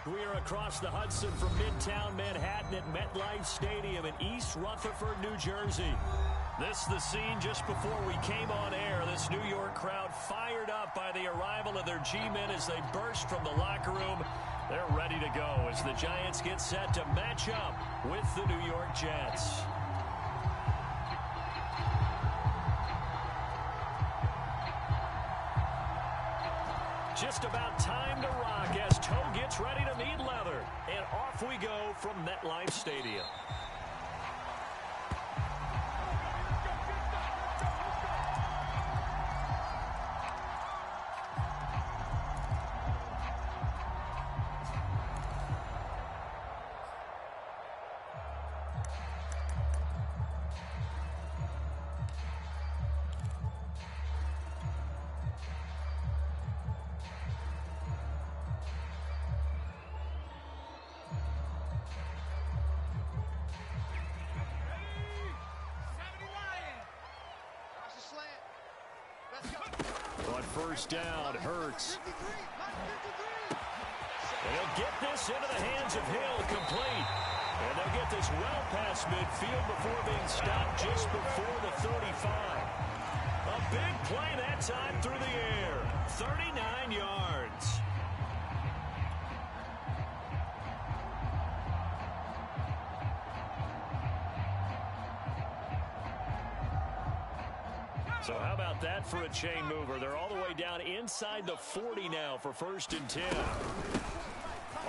We are across the Hudson from Midtown Manhattan at MetLife Stadium in East Rutherford, New Jersey. This is the scene just before we came on air. This New York crowd fired up by the arrival of their G-men as they burst from the locker room. They're ready to go as the Giants get set to match up with the New York Jets. Just about time to rock as Toe gets ready to meet leather. And off we go from MetLife Stadium. On first down, Hurts. And he'll get this into the hands of Hill, complete. And they'll get this well past midfield before being stopped just before the 35. A big play that time through the air. 39 yards. So how about that for a chain mover? They're all the way down inside the 40 now for 1st and 10.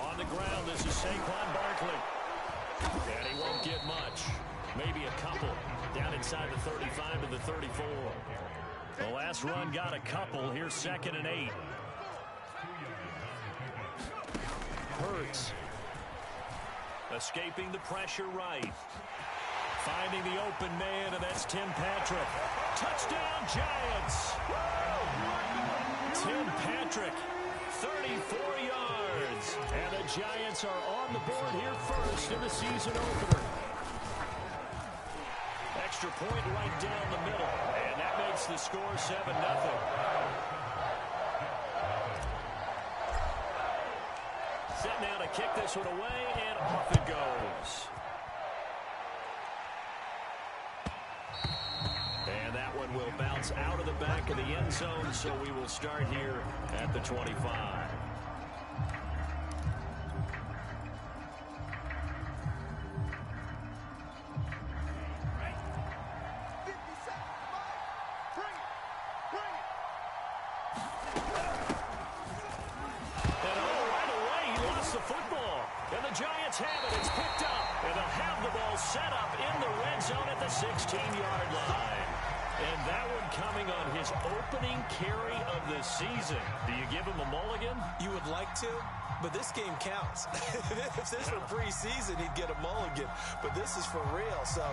On the ground, this is Saquon Barkley. And he won't get much. Maybe a couple. Down inside the 35 to the 34. The last run got a couple. Here's 2nd and 8. Hurts. Escaping the pressure right. Finding the open man, and that's Tim Patrick. Touchdown, Giants! Tim Patrick, 34 yards. And the Giants are on the board here first in the season opener. Extra point right down the middle, and that makes the score 7-0. Set now to kick this one away, and off it goes. And that one will bounce out of the back of the end zone, so we will start here at the 25. And right away, he lost the football. And the Giants have it. It's picked up. And they'll have the ball set up in the red zone at the 16-yard line. And that one coming on his opening carry of the season. Do you give him a mulligan? You would like to, but this game counts. If this were preseason, he'd get a mulligan. But this is for real, so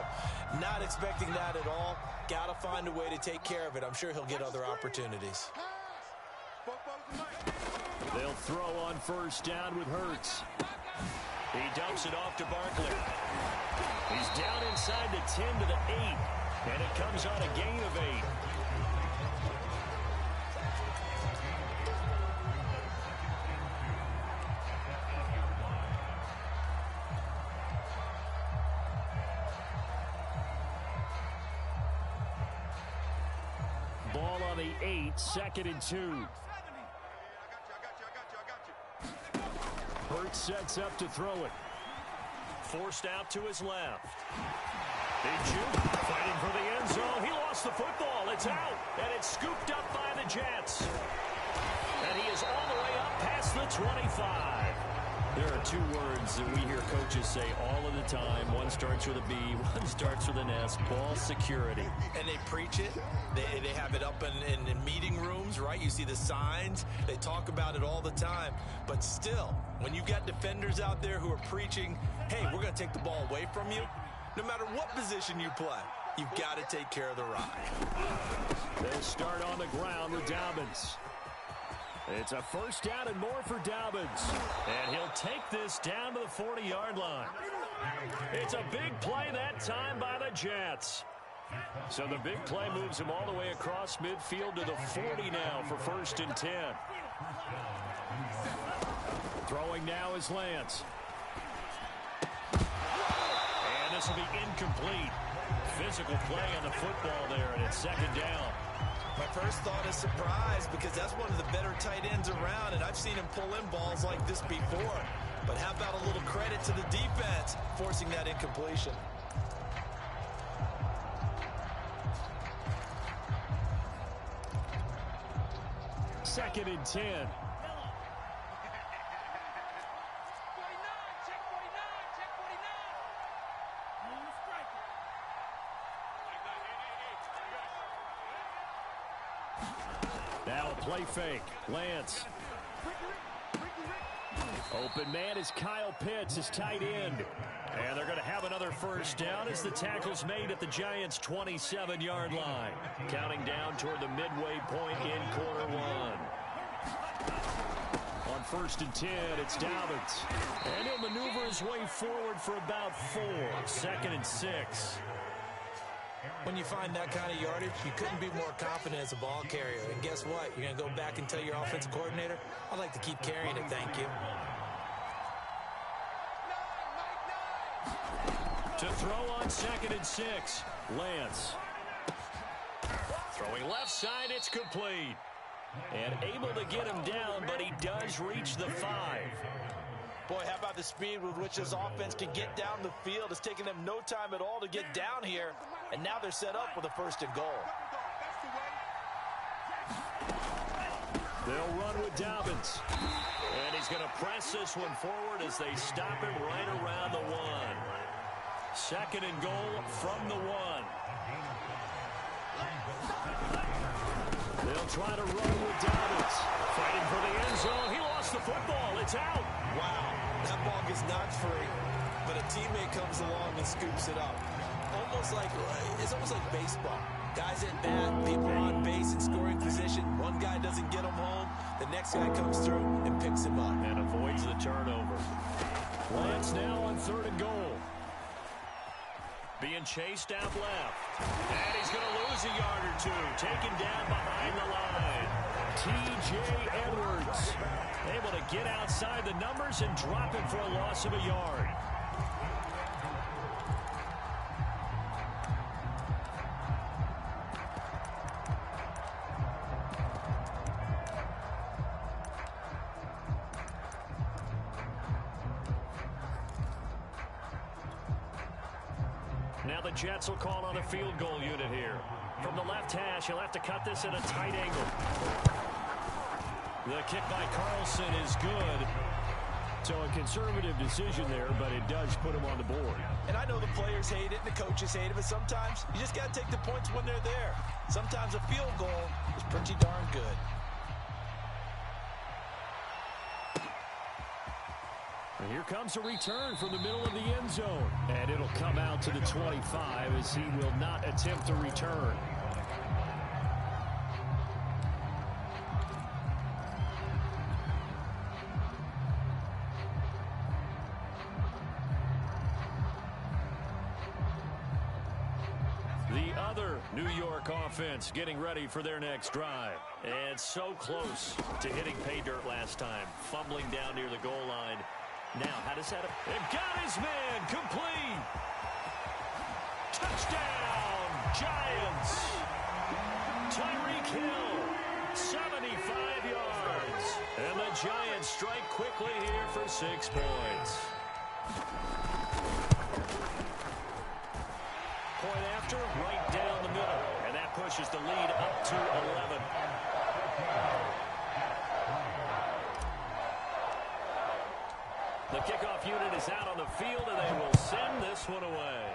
not expecting that at all. Got to find a way to take care of it. I'm sure he'll get other opportunities. They'll throw on first down with Hurts. He dumps it off to Barkley. He's down inside the 10 to the 8. And it comes on a gain of 8. Ball on the 8, 2nd and 2. Hurts sets up to throw it. Forced out to his left. Big juke, fighting for the end zone. He lost the football. It's out, and it's scooped up by the Jets. And he is all the way up past the 25. There are two words that we hear coaches say all of the time. One starts with a B, one starts with an S, ball security. And they preach it. They have it up in meeting rooms, right? You see the signs. They talk about it all the time. But still, when you got defenders out there who are preaching, hey, we're going to take the ball away from you, no matter what position you play, you've got to take care of the rock. They'll start on the ground with Dobbins. It's a first down and more for Dobbins. And he'll take this down to the 40-yard line. It's a big play that time by the Jets. So the big play moves him all the way across midfield to the 40 now for 1st and 10. Throwing now is Lance. And this will be incomplete. Physical play on the football there, and it's second down. My first thought is surprise, because that's one of the better tight ends around, and I've seen him pull in balls like this before. But how about a little credit to the defense forcing that incompletion? Second and 10. Now a play fake. Lance. Open man is Kyle Pitts, his tight end. And they're going to have another first down as the tackle's made at the Giants' 27-yard line. Counting down toward the midway point in quarter one. On first and 10, it's Dobbins. And he'll maneuver his way forward for about 4. Second and 6. When you find that kind of yardage, you couldn't be more confident as a ball carrier. And guess what? You're going to go back and tell your offensive coordinator, I'd like to keep carrying it, thank you. To throw on second and 6, Lance. Throwing left side, it's complete. And able to get him down, but he does reach the 5. Boy, how about the speed with which this offense can get down the field? It's taken them no time at all to get down here, and now they're set up with a first and goal. They'll run with Dobbins. And he's going to press this one forward as they stop him right around the 1. Second and goal from the 1. They'll try to run with Dobbins. Fighting for the end zone. He lost the football. It's out. Wow, that ball gets knocked free, but a teammate comes along and scoops it up. It's almost like baseball. Guys at bat, people on base in scoring position. One guy doesn't get him home. The next guy comes through and picks him up. And avoids the turnover. Lance now on third and goal. Being chased out left. And he's going to lose a yard or 2. Taken down behind the line. T.J. Edwards able to get outside the numbers and drop him for a loss of a yard. Now the Jets will call on a field goal unit here. From the left hash, he'll have to cut this at a tight angle. The kick by Carlson is good. So a conservative decision there, but it does put him on the board. And I know the players hate it and the coaches hate it, but sometimes you just got to take the points when they're there. Sometimes a field goal is pretty darn good. And here comes a return from the middle of the end zone. And it'll come out to the 25 as he will not attempt to return. The other New York offense getting ready for their next drive. And so close to hitting pay dirt last time. Fumbling down near the goal line. Now, how does that... They've got his man complete. Touchdown, Giants. Tyreek Hill, 75 yards. And the Giants strike quickly here for 6 points. Point after, right down the middle. And that pushes the lead up to 11. The kickoff unit is out on the field, and they will send this one away.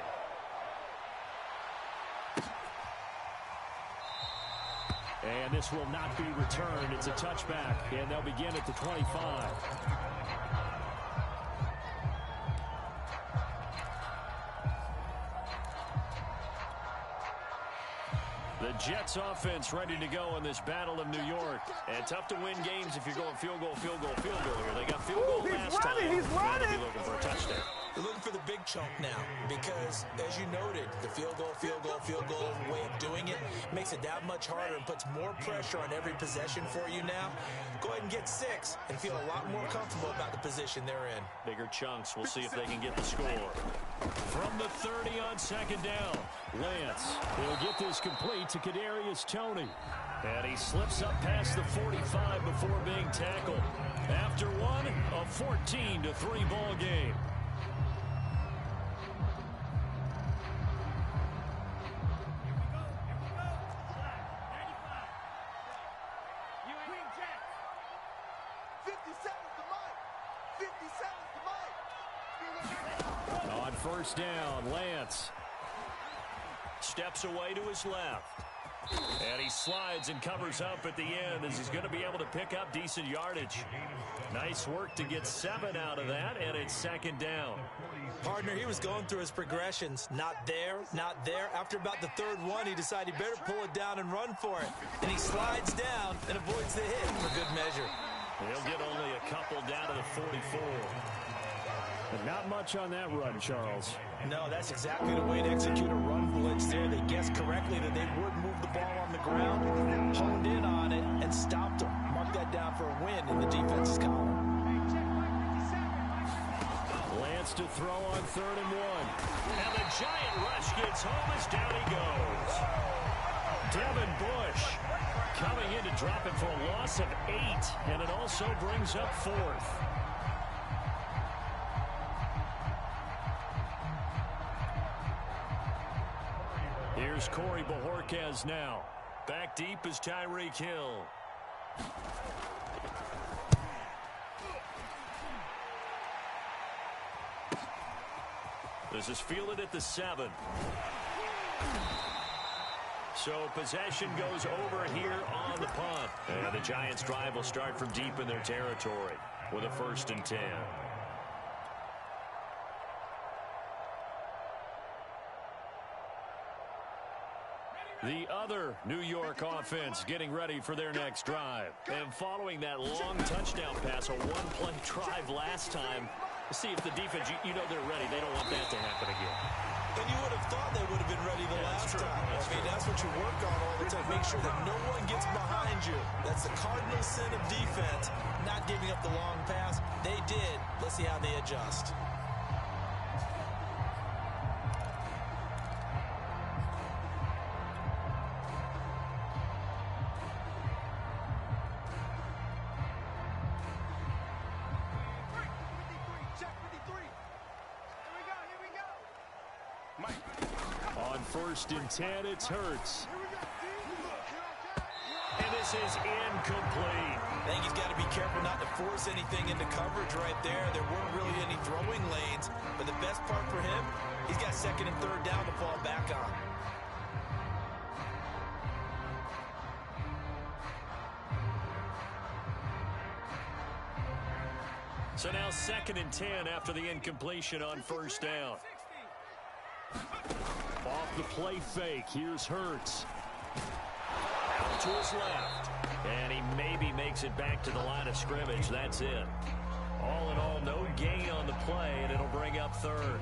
And this will not be returned. It's a touchback, and they'll begin at the 25. The Jets offense ready to go in this battle of New York. And tough to win games if you're going field goal, field goal, field goal here. They got field goal last time. He's running! They'll be looking for a touchdown. They're looking for the big chunk now because, as you noted, the field goal way of doing it makes it that much harder and puts more pressure on every possession for you now. Go ahead and get 6 and feel a lot more comfortable about the position they're in. Bigger chunks. We'll see if they can get the score. From the 30 on second down, Lance. He'll get this complete to Kadarius Toney. And he slips up past the 45 before being tackled. After one, a 14-3 ball game. On first down, Lance steps away to his left. And he slides and covers up at the end as he's going to be able to pick up decent yardage. Nice work to get 7 out of that, and it's second down. Partner, he was going through his progressions. Not there, not there. After about the third one, he decided he better pull it down and run for it. And he slides down and avoids the hit for good measure. He'll get only a couple down to the 44. But not much on that run, Charles. No, that's exactly the way to execute a run blitz there. They guessed correctly that they would move the ball on the ground, honed in on it, and stopped them. Mark that down for a win in the defense's column. Lance to throw on 3rd and 1. And the giant rush gets home as down he goes. Devin Bush coming in to drop it for a loss of 8, and it also brings up 4th. Here's Corey Bojorquez now. Back deep is Tyreek Hill. This is fielded at the 7. So possession goes over here on the punt. And the Giants' drive will start from deep in their territory with a 1st and 10. The other New York offense getting ready for their next drive. And following that long touchdown pass, a one-play drive last time, see if the defense, you know they're ready. They don't want that to happen again. And you would have thought they would have been ready the last time. That's what you work on all the time. Make sure that no one gets behind you. That's the cardinal sin of defense, not giving up the long pass. They did. Let's see how they adjust. On 1st and 10, it's Hurts. And this is incomplete. I think he's got to be careful not to force anything into coverage right there. There weren't really any throwing lanes. But the best part for him, he's got 2nd and 3rd down to fall back on. So now 2nd and 10 after the incompletion on 1st down. Off the play fake, here's Hurts. Out to his left. And he maybe makes it back to the line of scrimmage. That's it. All in all, no gain on the play, and it'll bring up 3rd.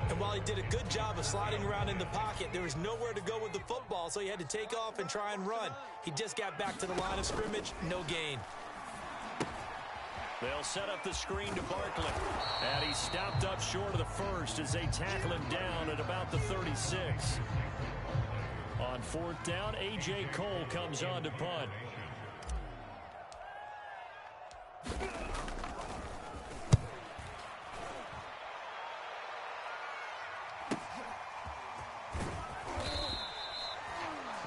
And while he did a good job of sliding around in the pocket, there was nowhere to go with the football, so he had to take off and try and run. He just got back to the line of scrimmage, no gain. They'll set up the screen to Barkley. And he stopped up short of the 1st as they tackle him down at about the 36. On 4th down, A.J. Cole comes on to punt.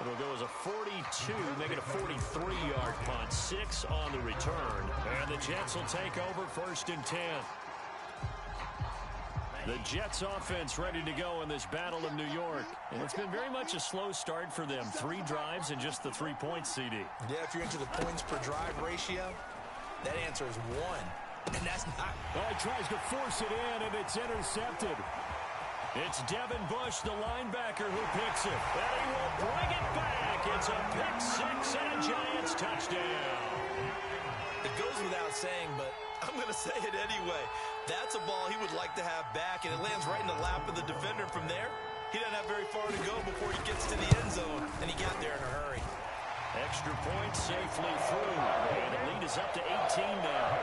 It'll go as a 42, make it a 43-yard punt. 6 on the return. And the Jets will take over 1st and 10. The Jets offense ready to go in this battle of New York. And it's been very much a slow start for them. 3 drives and just the 3 points, CD. Yeah, if you're into the points per drive ratio, that answer is 1. And that's not... Oh, he tries to force it in, and it's intercepted. It's Devin Bush, the linebacker, who picks it. And he will bring it back. It's a pick-6 and a Giants touchdown. It goes without saying, but I'm going to say it anyway. That's a ball he would like to have back, and it lands right in the lap of the defender. From there, he doesn't have very far to go before he gets to the end zone, and he got there in a hurry. Extra point safely through, and the lead is up to 18 now.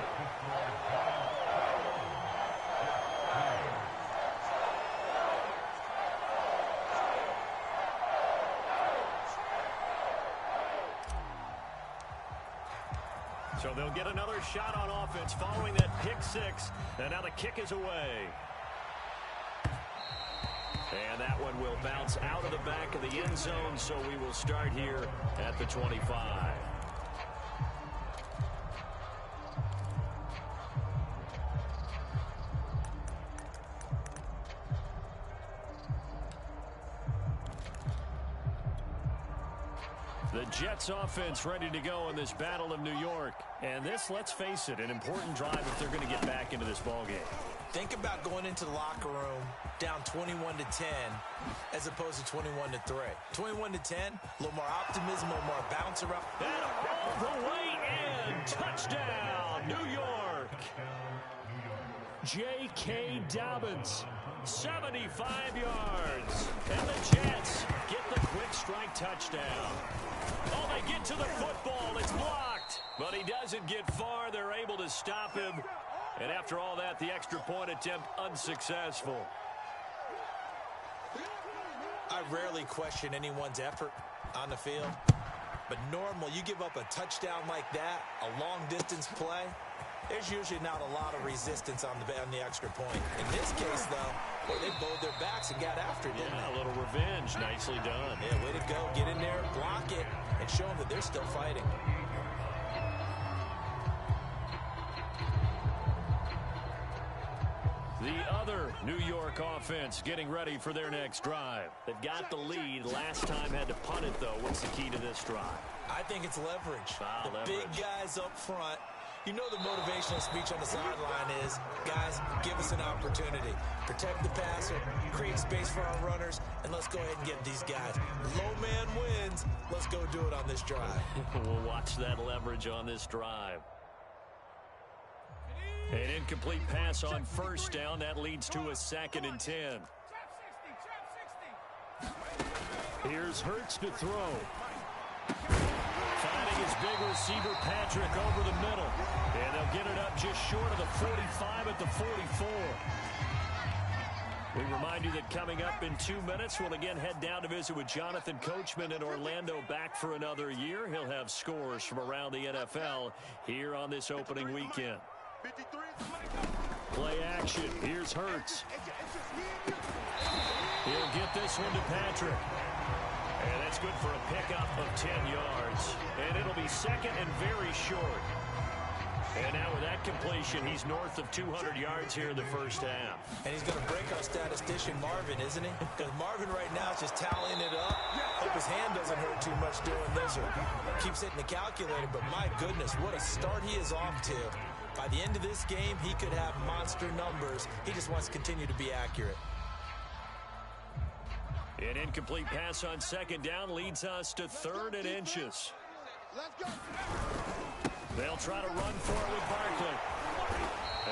So they'll get another shot on offense following that pick six, and now the kick is away. And that one will bounce out of the back of the end zone, so we will start here at the 25. The Jets offense ready to go in this Battle of New York. And this, let's face it, an important drive if they're going to get back into this ballgame. Think about going into the locker room down 21-10 as opposed to 21-3. 21-10, a little more optimism, a little more bounce around. And all the way in. Touchdown, New York. J.K. Dobbins, 75 yards. And the Jets get the quick strike touchdown. Oh, they get to the football. It's blocked. But he doesn't get far. They're able to stop him. And after all that, the extra point attempt unsuccessful. I rarely question anyone's effort on the field. But normal, you give up a touchdown like that, a long-distance play, there's usually not a lot of resistance on the extra point. In this case, though, well, they bowed their backs and got after it, didn't they? A little revenge. Nicely done. Yeah, way to go. Get in there, block it, and show them that they're still fighting. The other New York offense getting ready for their next drive. They've got the lead. Last time had to punt it, though. What's the key to this drive? I think it's leverage. Leverage. Big guys up front. You know the motivational speech on the sideline is, guys, give us an opportunity. Protect the passer, create space for our runners, and let's go ahead and get these guys. Low man wins. Let's go do it on this drive. We'll watch that leverage on this drive. An incomplete pass on first down. That leads to a 2nd and 10. Here's Hurts to throw. Finding his big receiver, Patrick, over the middle. And they'll get it up just short of the 45 at the 44. We remind you that coming up in 2 minutes, we'll again head down to visit with Jonathan Coachman in Orlando, back for another year. He'll have scores from around the NFL here on this opening weekend. Play action. Here's Hurts. He'll get this one to Patrick. And that's good for a pickup of 10 yards. And it'll be 2nd and very short. And now with that completion, he's north of 200 yards here in the first half. And he's going to break our statistician, Marvin, isn't he? Because Marvin right now is just tallying it up. Hope his hand doesn't hurt too much doing this or keeps hitting the calculator. But my goodness, what a start he is off to. By the end of this game, he could have monster numbers. He just wants to continue to be accurate. An incomplete pass on 2nd down leads us to 3rd and inches. They'll try to run for it with Barkley.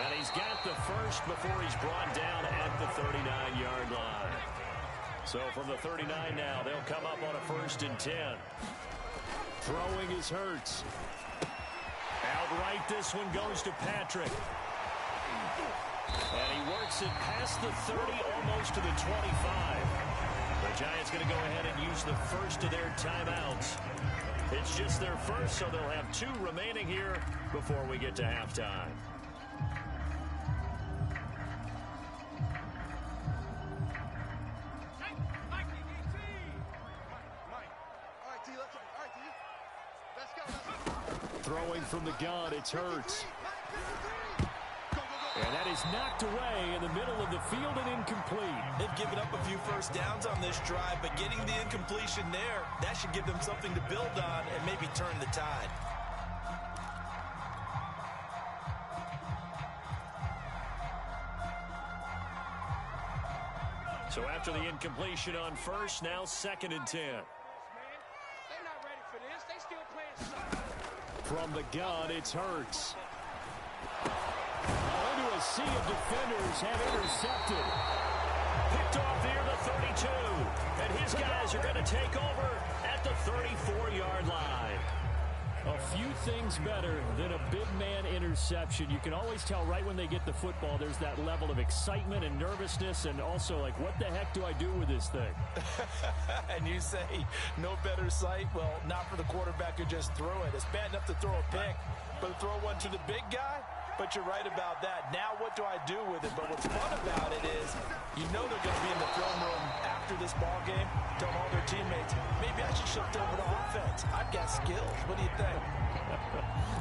And he's got the first before he's brought down at the 39-yard line. So from the 39 now, they'll come up on a 1st and 10. Throwing is Hurts. Outright, this one goes to Patrick. And he works it past the 30, almost to the 25. The Giants going to go ahead and use the first of their timeouts. It's just their first, so they'll have 2 remaining here before we get to halftime. Throwing from the gun, it's Hurts. And that is knocked away in the middle of the field and incomplete. They've given up a few first downs on this drive, but getting the incompletion there, that should give them something to build on and maybe turn the tide. So after the incompletion on first, now 2nd and 10. From the gun, it's Hurts. Into a sea of defenders have intercepted. Picked off near the 32. And his guys are going to take over at the 34-yard line. A few things better than a big man interception. You can always tell right when they get the football, there's that level of excitement and nervousness, and also like, what the heck do I do with this thing? And you say, no better sight? Well, not for the quarterback who just threw it. It's bad enough to throw a pick, but to throw one to the big guy? But you're right about that. Now what do I do with it? But what's fun about it is you know they're going to be in the film room after this ball game, telling all their teammates, maybe I should shift over to offense. I've got skills. What do you think?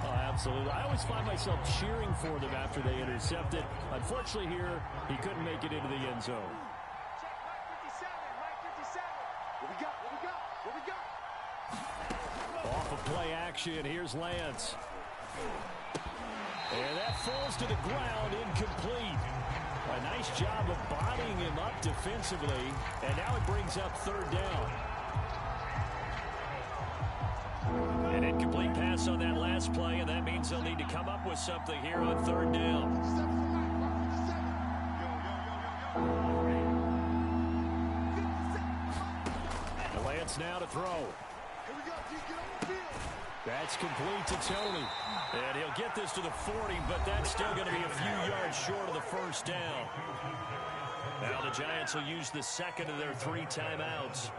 Oh, absolutely. I always find myself cheering for them after they intercepted. Unfortunately here, he couldn't make it into the end zone. What we got? Off of play action, here's Lance. And that falls to the ground, incomplete. A nice job of bodying him up defensively. And now it brings up third down. An incomplete pass on that last play, and that means they'll need to come up with something here on third down. And Lance now to throw. Here we go. Get on the field. That's complete to Tony. And he'll get this to the 40, but that's still going to be a few yards short of the first down. Now the Giants will use the second of their 3 timeouts,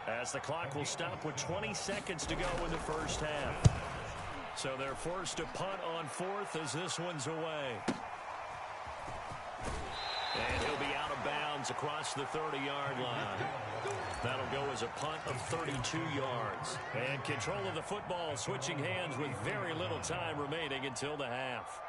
as the clock will stop with 20 seconds to go in the first half. So they're forced to punt on fourth as this one's away. And he'll be out of bounds across the 30-yard line. That'll go as a punt of 32 yards. And control of the football switching hands with very little time remaining until the half.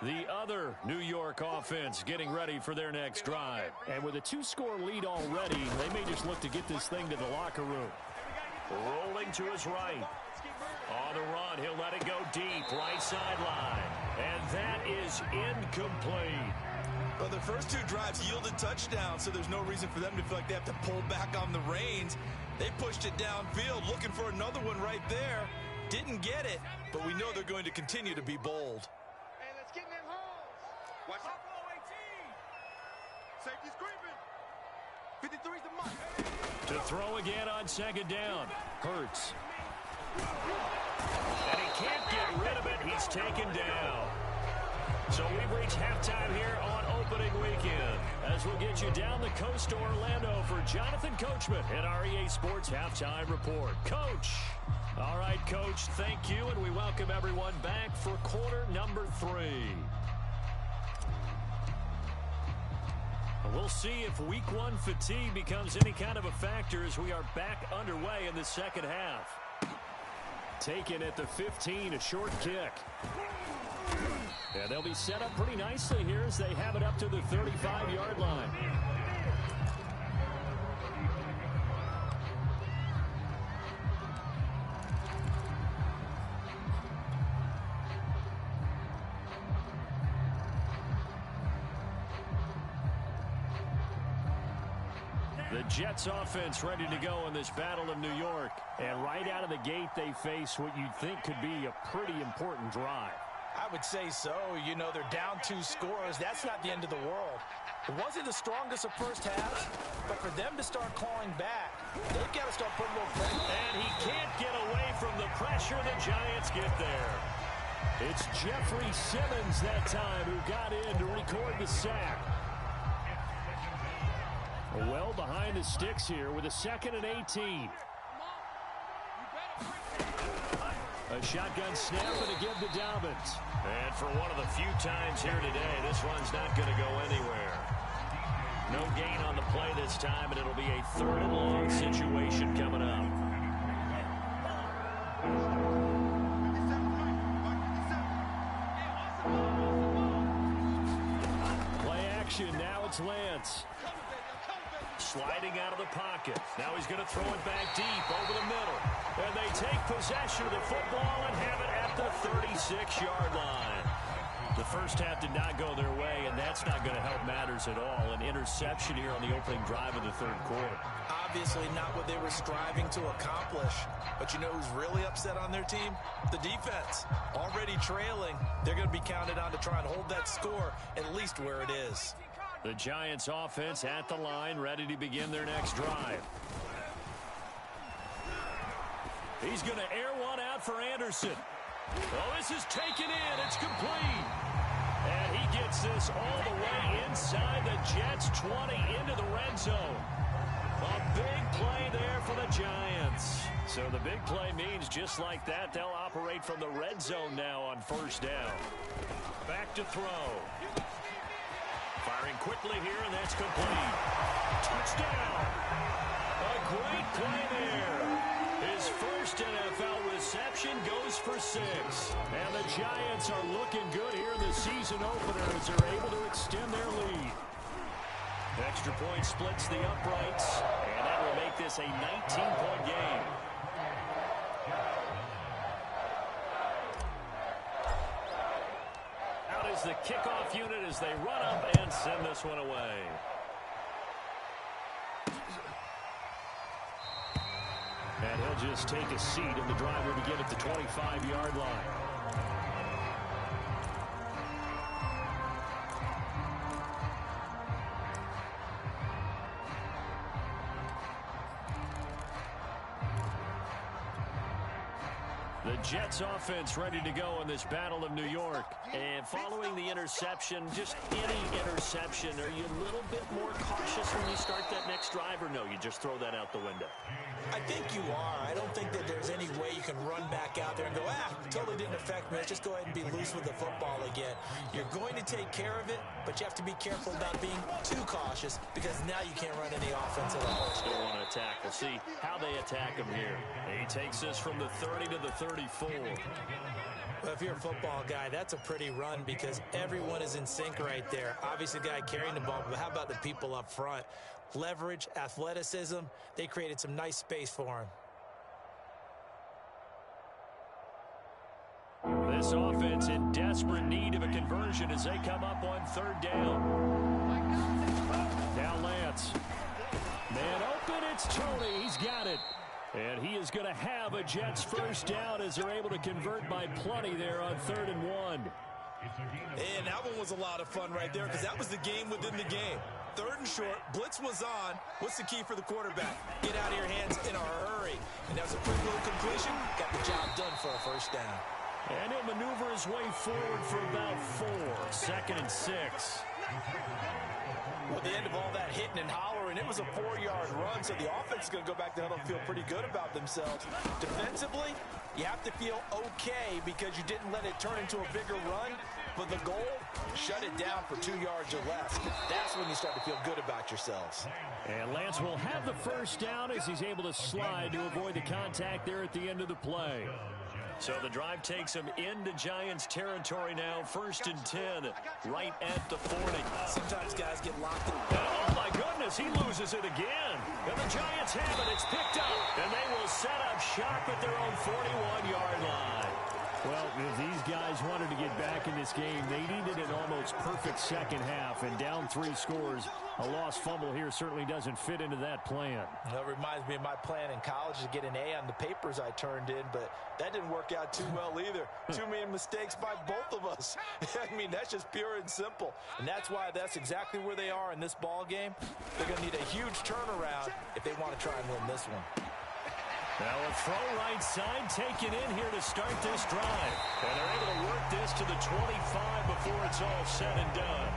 The other New York offense getting ready for their next drive. And with a 2-score lead already, they may just look to get this thing to the locker room. Rolling to his right. On the run, he'll let it go deep, right sideline. And that is incomplete. Well, the first 2 drives yielded touchdowns, so there's no reason for them to feel like they have to pull back on the reins. They pushed it downfield, looking for another one right there. Didn't get it, but we know they're going to continue to be bold. Hey, let's get in them holes. Watch out. 18. Safety's creeping. 53's the mark. To throw again on second down. Hurts. And he can't get rid of it. He's taken down. So we've reached halftime here on opening weekend, as we'll get you down the coast to Orlando for Jonathan Coachman in our EA Sports Halftime Report. Coach. All right, Coach, thank you, and we welcome everyone back for quarter number 3. We'll see if week 1 fatigue becomes any kind of a factor as we are back underway in the second half. Taken at the 15, a short kick. Yeah, they'll be set up pretty nicely here as they have it up to the 35-yard line. The Jets offense ready to go in this battle of New York. And right out of the gate, they face what you'd think could be a pretty important drive. I would say so. You know, they're down 2 scores. That's not the end of the world. It wasn't the strongest of first halves, but for them to start clawing back, they've got to start putting a little pressure. And he can't get away from the pressure. The Giants get there. It's Jeffrey Simmons that time who got in to record the sack. Well behind the sticks here with a 2nd and 18. A shotgun snap and a give to Dobbins. And for one of the few times here today, this one's not going to go anywhere. No gain on the play this time, and it'll be a 3rd and long situation coming up. Play action, now it's Lance. Sliding out of the pocket. Now he's going to throw it back deep over the middle. And they take possession of the football and have it at the 36-yard line. The first half did not go their way, and that's not going to help matters at all. An interception here on the opening drive of the 3rd quarter. obviously not what they were striving to accomplish. But you know who's really upset on their team? The defense. Already trailing, they're going to be counted on to try and hold that score at least where it is. The Giants offense at the line, ready to begin their next drive. He's going to air one out for Anderson. Oh, this is taken in. It's complete. And he gets this all the way inside the Jets' 20 into the red zone. A big play there for the Giants. So the big play means just like that, they'll operate from the red zone now on first down. Back to throw. Firing quickly here, and that's complete. Touchdown. A great play there. His first NFL reception goes for 6. And the Giants are looking good here in the season opener as they're able to extend their lead. Extra point splits the uprights, and that will make this a 19-point game. Out is the kickoff unit as they run up and send this one away. And he'll just take a seat, and the driver to get at the 25-yard line. The Jets offense ready to go in this Battle of New York. And following the interception, just any interception, are you a little bit more cautious when you start that next drive, or no, you just throw that out the window? I think you are. I don't think that there's any way you can run back out there and go, totally didn't affect me. Let's just go ahead and be loose with the football again. You're going to take care of it, but you have to be careful about being too cautious because now you can't run any offense at all. Still want to attack. We'll see how they attack him here. He takes this from the 30 to the 34. Well, if you're a football guy, that's a pretty run because everyone is in sync right there. Obviously, the guy carrying the ball, but how about the people up front? Leverage, athleticism, they created some nice space for him. This offense in desperate need of a conversion as they come up on third down. Now Lance. Man open, it's Tony. He's got it. And he is going to have a Jets first down as they're able to convert by plenty there on 3rd and 1. And that one was a lot of fun right there because that was the game within the game. 3rd and short, blitz was on. What's the key for the quarterback? Get out of your hands in a hurry. And that was a quick little completion. Got the job done for a first down. And he'll maneuver his way forward for about 4. 2nd and 6. Well, at the end of all that hitting and hollering, it was a 4-yard run, so the offense is going to go back to huddle and feel pretty good about themselves. Defensively, you have to feel okay because you didn't let it turn into a bigger run, but the goal, shut it down for 2 yards or less. That's when you start to feel good about yourselves. And Lance will have the first down as he's able to slide to avoid the contact there at the end of the play. So the drive takes him into Giants territory now. 1st and 10, right at the 40. Sometimes guys get locked in. Oh, my goodness, he loses it again. And the Giants have it. It's picked up. And they will set up shop at their own 41-yard line. Well, if these guys wanted to get back in this game, they needed an almost perfect second half. And down 3 scores, a lost fumble here certainly doesn't fit into that plan. Well, it reminds me of my plan in college to get an A on the papers I turned in, but that didn't work out too well either. Too many mistakes by both of us. I mean, that's just pure and simple. And that's why that's exactly where they are in this ball game. They're going to need a huge turnaround if they want to try and win this one. Now a throw right side taken in here to start this drive. And they're able to work this to the 25 before it's all said and done.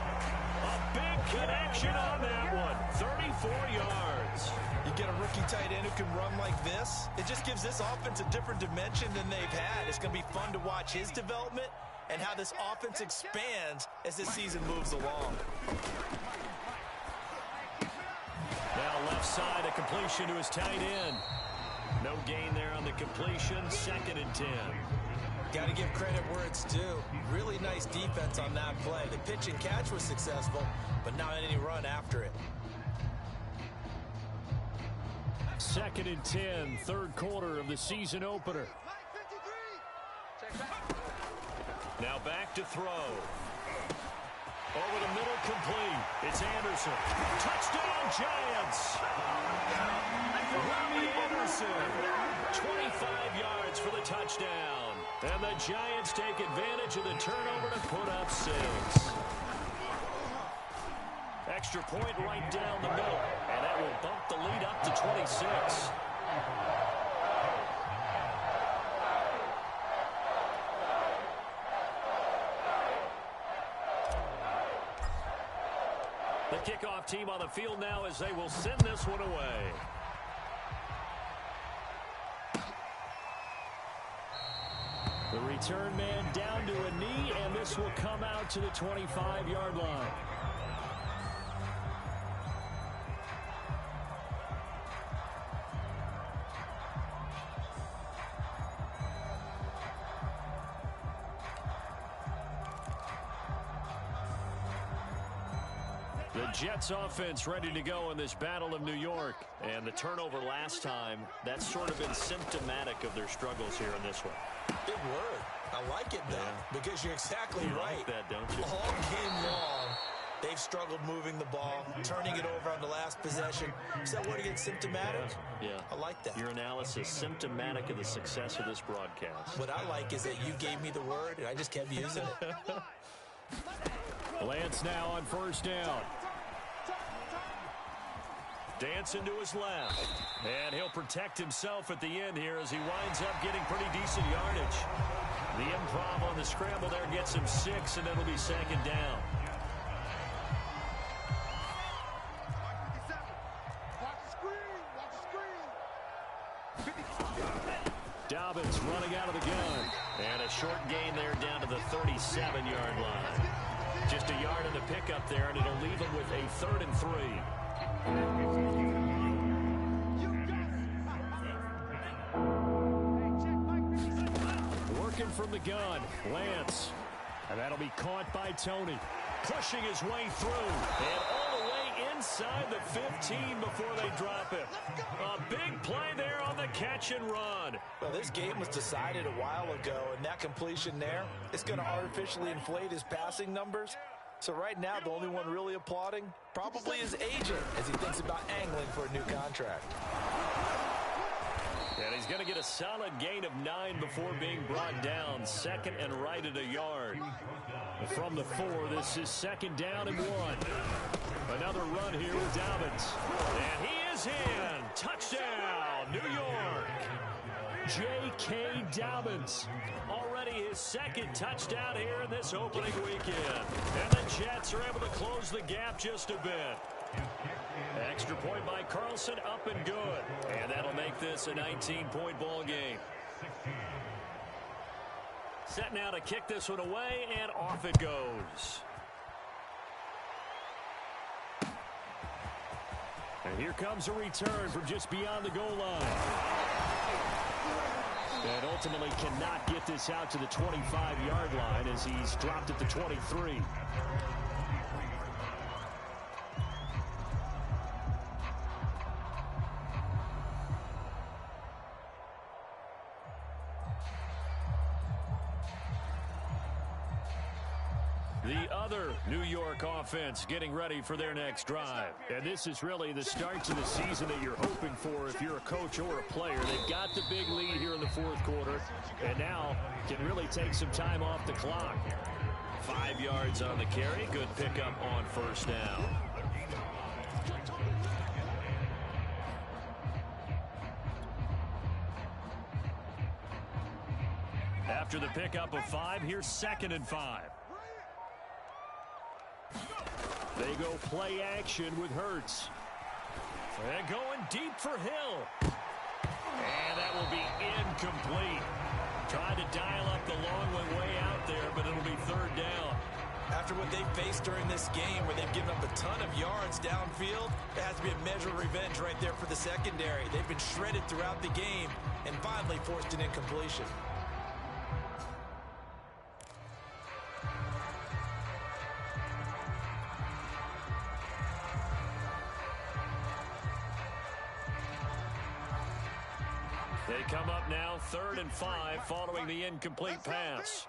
A big connection on that one. 34 yards. You get a rookie tight end who can run like this. It just gives this offense a different dimension than they've had. It's going to be fun to watch his development and how this offense expands as this season moves along. Now left side, a completion to his tight end. No gain there on the completion. 2nd and 10. Got to give credit where it's due. Really nice defense on that play. The pitch and catch was successful, but not any run after it. 2nd and 10, 3rd quarter of the season opener. Now back to throw. Over the middle, complete. It's Anderson. Touchdown, Giants. Robbie Anderson. 25 yards for the touchdown. And the Giants take advantage of the turnover to put up 6. Extra point right down the middle. And that will bump the lead up to 26. The kickoff team on the field now as they will send this one away. The return man down to a knee, and this will come out to the 25-yard line. The Jets offense ready to go in this Battle of New York. And the turnover last time, that's sort of been symptomatic of their struggles here in this one. Big word. I like it, though, because you're exactly right. Like that, don't you? All game long, they've struggled moving the ball, turning it over on the last possession. Is that word again, symptomatic? Yeah. I like that. Your analysis, symptomatic of the success of this broadcast. What I like is that you gave me the word, and I just kept using it. Lance now on first down. Dancing to his left. And he'll protect himself at the end here as he winds up getting pretty decent yardage. The improv on the scramble there gets him 6, and it'll be second down. Dobbins running out of the gun. And a short gain there down to the 37-yard line. Just a yard in the pickup there, and it'll leave him with a 3rd and 3. Working from the gun, Lance. And that'll be caught by Tony. Pushing his way through. And all the way inside the 15 before they drop it. A big play there on the catch and run. Well, this game was decided a while ago, and that completion there, it's going to artificially inflate his passing numbers. So right now, the only one really applauding probably his agent as he thinks about angling for a new contract. And he's going to get a solid gain of 9 before being brought down. 2nd and right at a yard. From the 4, this is 2nd down and 1. Another run here with Dobbins. And he is in. Touchdown, New York. J.K. Dobbins. Already his 2nd touchdown here in this opening weekend. And the Jets are able to close the gap just a bit. Extra point by Carlson, up and good. And that'll make this a 19-point ball game. Set now to kick this one away, and off it goes. And here comes a return from just beyond the goal line. And ultimately cannot get this out to the 25-yard line as he's dropped at the 23. The other New York offense getting ready for their next drive. And this is really the start to the season that you're hoping for if you're a coach or a player. They've got the big lead here in the 4th quarter, and now can really take some time off the clock. 5 yards on the carry. Good pickup on first down. After the pickup of 5, here's 2nd and 5. They go play action with Hurts. And going deep for Hill. And that will be incomplete. Tried to dial up the long one way out there, but it'll be 3rd down. After what they've faced during this game where they've given up a ton of yards downfield, there has to be a measure of revenge right there for the secondary. They've been shredded throughout the game and finally forced an incompletion. They come up now 3rd and 5 following the incomplete pass.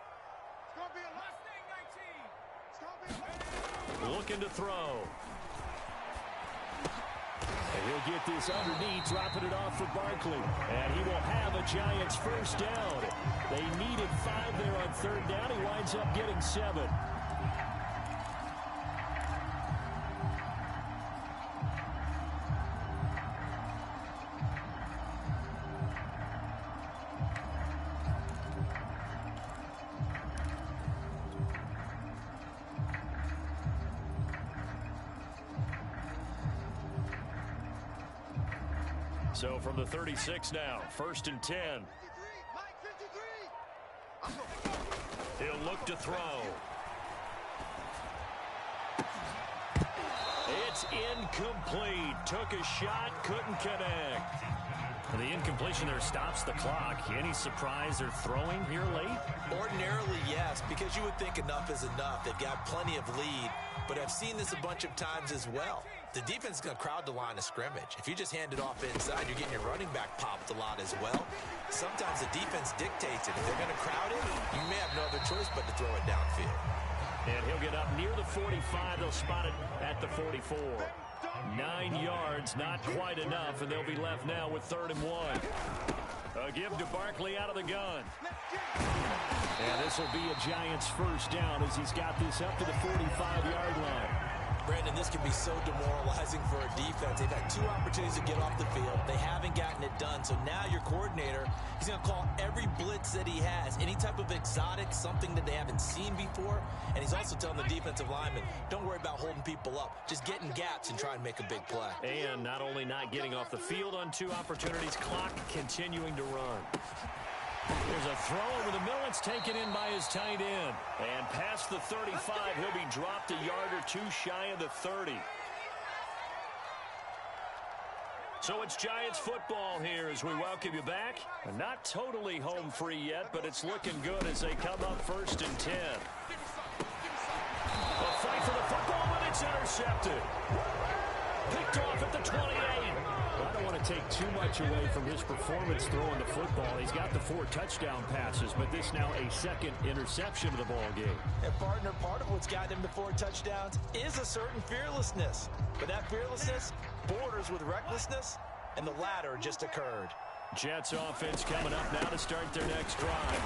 looking to throw. And he'll get this underneath, dropping it off for Barkley. And he will have a Giants first down. They needed 5 there on third down. He winds up getting 7. So from the 36 now, 1st and 10. He'll look to throw. It's incomplete. Took a shot, couldn't connect. The incompletion there stops the clock. Any surprise they're throwing here late? Ordinarily, yes, because you would think enough is enough. They've got plenty of lead, but I've seen this a bunch of times as well. The defense is going to crowd the line of scrimmage. If you just hand it off inside, you're getting your running back popped a lot as well. Sometimes the defense dictates it. If they're going to crowd it, you may have no other choice but to throw it downfield. And he'll get up near the 45. They'll spot it at the 44. 9 yards, not quite enough, and they'll be left now with 3rd and 1. A give to Barkley out of the gun. And this will be a Giants first down as he's got this up to the 45-yard line. Brandon, this can be so demoralizing for a defense. They've had 2 opportunities to get off the field. They haven't gotten it done. So now your coordinator, he's going to call every blitz that he has, any type of exotic, something that they haven't seen before. And he's also telling the defensive lineman, don't worry about holding people up. Just get in gaps and try and make a big play. And not only not getting off the field on 2 opportunities, clock continuing to run. There's a throw over the middle. It's taken in by his tight end. And past the 35, he'll be dropped a yard or 2 shy of the 30. So it's Giants football here as we welcome you back. Not totally home free yet, but it's looking good as they come up 1st and 10. A fight for the football, and it's intercepted. Picked off at the 28. I don't want to take too much away from his performance throwing the football. He's got the 4 touchdown passes, but this now a 2nd interception of the ball game. And partner, part of what's gotten him to 4 touchdowns is a certain fearlessness. But that fearlessness borders with recklessness, and the latter just occurred. Jets offense coming up now to start their next drive.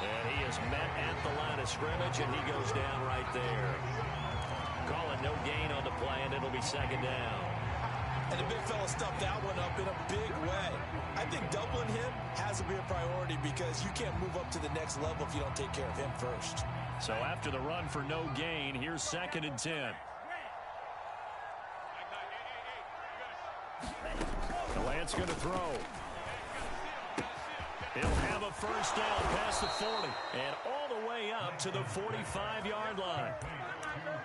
And he is met at the line of scrimmage, and he goes down right there. Calling no gain on the play, and it'll be 2nd down. And the big fella stuffed that one up in a big way. I think doubling him has to be a priority because you can't move up to the next level if you don't take care of him first. So after the run for no gain, here's 2nd and 10. The Lance going to throw. He'll have a first down past the 40 and all the way up to the 45-yard line.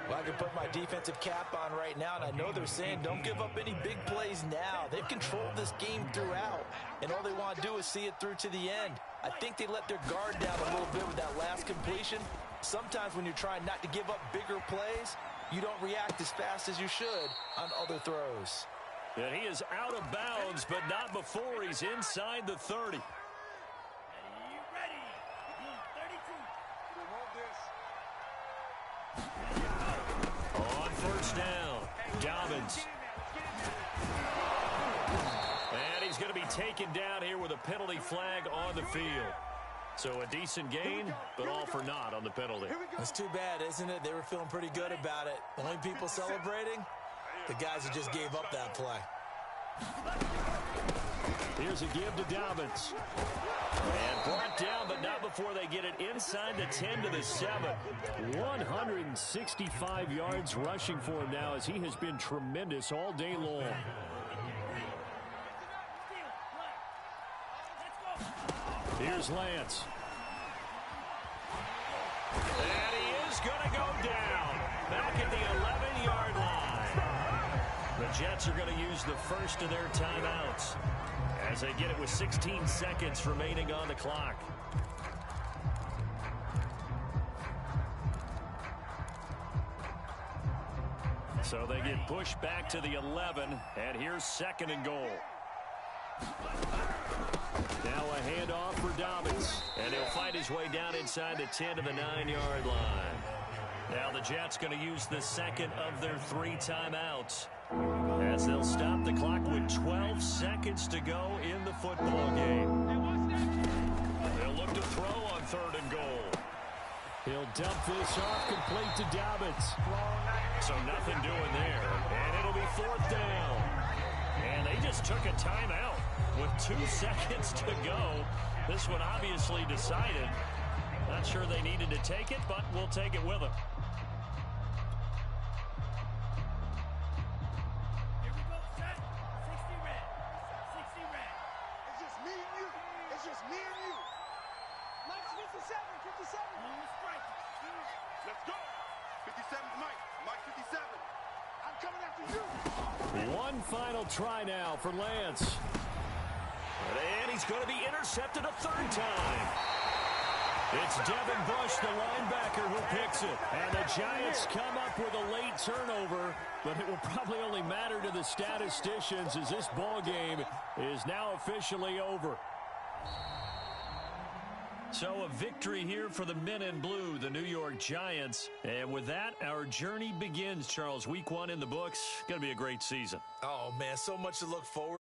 Well, I can put my defensive cap on right now, and I know they're saying don't give up any big plays now. They've controlled this game throughout, and all they want to do is see it through to the end. I think they let their guard down a little bit with that last completion. Sometimes when you're trying not to give up bigger plays, you don't react as fast as you should on other throws. And he is out of bounds, but not before he's inside the 30. On first down, Dobbins. And he's going to be taken down here with a penalty flag on the field. So a decent gain, but all for naught on the penalty. That's too bad, isn't it? They were feeling pretty good about it. Only people celebrating, the guys who just gave up that play. Here's a give to Dobbins. And brought down, but not before they get it inside the 10 to the 7. 165 yards rushing for him now as he has been tremendous all day long. Here's Lance. And he is going to go down. Back at the 11-yard line. The Jets are going to use the first of their timeouts as they get it with 16 seconds remaining on the clock. So they get pushed back to the 11, and here's 2nd and goal. Now a handoff for Dobbins, and he'll fight his way down inside the 10 to the 9-yard line. Now the Jets going to use the second of their 3 timeouts as they'll stop the clock with 12 seconds to go in the football game. They'll look to throw on 3rd and goal. He'll dump this off complete to Dobbins. So nothing doing there, and it'll be 4th down. And they just took a timeout with 2 seconds to go. This one obviously decided. Not sure they needed to take it, but we'll take it with them. Here we go, set. 60 red. 60 red. It's just me and you. It's just me and you. Mike's 57. 57. Strike. Let's go. 57's Mike. Mike 57. I'm coming after you. One final try now for Lance. And he's going to be intercepted a 3rd time. It's Devin Bush, the linebacker, who picks it. And the Giants come up with a late turnover, but it will probably only matter to the statisticians as this ball game is now officially over. So a victory here for the men in blue, the New York Giants. And with that, our journey begins, Charles. Week 1 in the books. Going to be a great season. Oh, man, so much to look forward